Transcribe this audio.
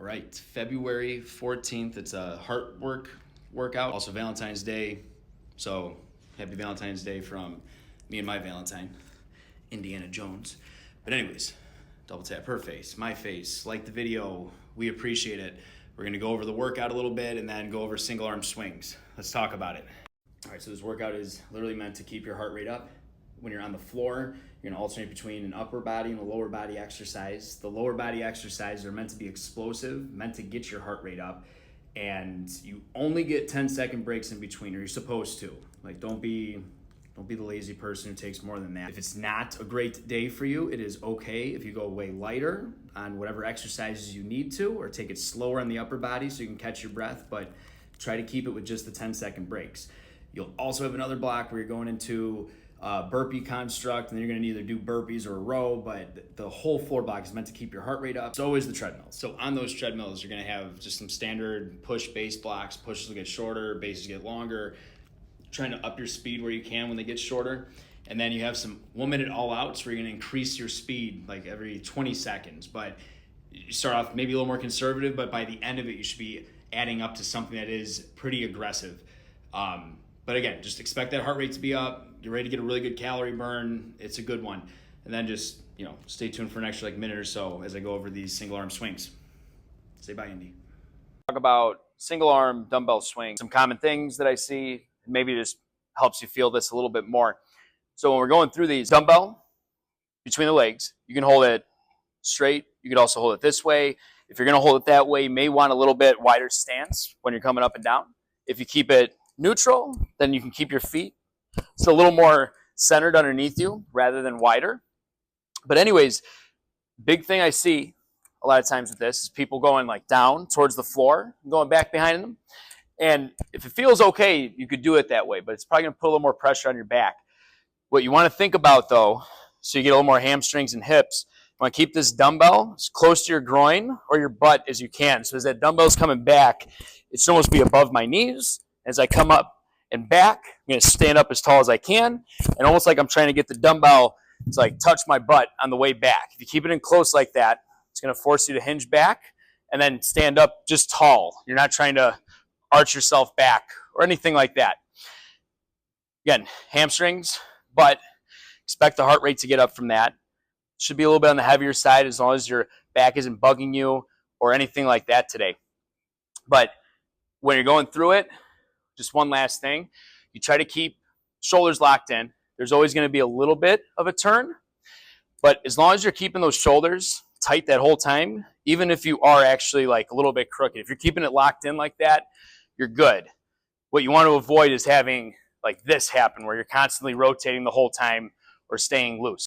right, February 14th, it's a heart workout, also Valentine's Day. So happy Valentine's Day from me and my Valentine, Indiana Jones. But anyways, double tap her face, my face, like the video, we appreciate it. We're gonna go over the workout a little bit and then go over single arm swings. Let's talk about it. All right, so this workout is literally meant to keep your heart rate up. When you're on the floor, you're gonna alternate between an upper body and a lower body exercise. The lower body exercises are meant to be explosive, meant to get your heart rate up, and you only get 10-second breaks in between, or you're supposed to. Like, don't be the lazy person who takes more than that. If it's not a great day for you, it is okay if you go way lighter on whatever exercises you need to, or take it slower on the upper body so you can catch your breath, but try to keep it with just the 10-second breaks. You'll also have another block where you're going into burpee construct, and then you're going to either do burpees or a row, but the whole floor block is meant to keep your heart rate up. So is the treadmill. So on those treadmills, you're going to have just some standard push base blocks. Pushes will get shorter, bases get longer, trying to up your speed where you can when they get shorter. And then you have some 1 minute all outs where you're going to increase your speed like every 20 seconds. But you start off maybe a little more conservative, but by the end of it, you should be adding up to something that is pretty aggressive. But again, just expect that heart rate to be up. You're ready to get a really good calorie burn. It's a good one. And then just, stay tuned for an extra minute or so as I go over these single arm swings. Say bye, Indy. Talk about single arm dumbbell swings. Some common things that I see, maybe it just helps you feel this a little bit more. So when we're going through these, dumbbell between the legs, you can hold it straight. You could also hold it this way. If you're gonna hold it that way, you may want a little bit wider stance when you're coming up and down. If you keep it neutral, then you can keep your feet so a little more centered underneath you rather than wider. But anyways, big thing I see a lot of times with this is people going like down towards the floor, going back behind them. And if it feels okay, you could do it that way, but it's probably gonna put a little more pressure on your back. What you wanna think about though, so you get a little more hamstrings and hips, you wanna keep this dumbbell as close to your groin or your butt as you can. So as that dumbbell's coming back, it should almost be above my knees. As I come up and back, I'm going to stand up as tall as I can, and almost like I'm trying to get the dumbbell to like touch my butt on the way back. If you keep it in close like that, it's going to force you to hinge back and then stand up just tall. You're not trying to arch yourself back or anything like that. Again, hamstrings, but expect the heart rate to get up from that. Should be a little bit on the heavier side as long as your back isn't bugging you or anything like that today. But when you're going through it, just one last thing, you try to keep shoulders locked in. There's always going to be a little bit of a turn, but as long as you're keeping those shoulders tight that whole time, even if you are actually like a little bit crooked, if you're keeping it locked in like that, you're good. What you want to avoid is having like this happen where you're constantly rotating the whole time or staying loose.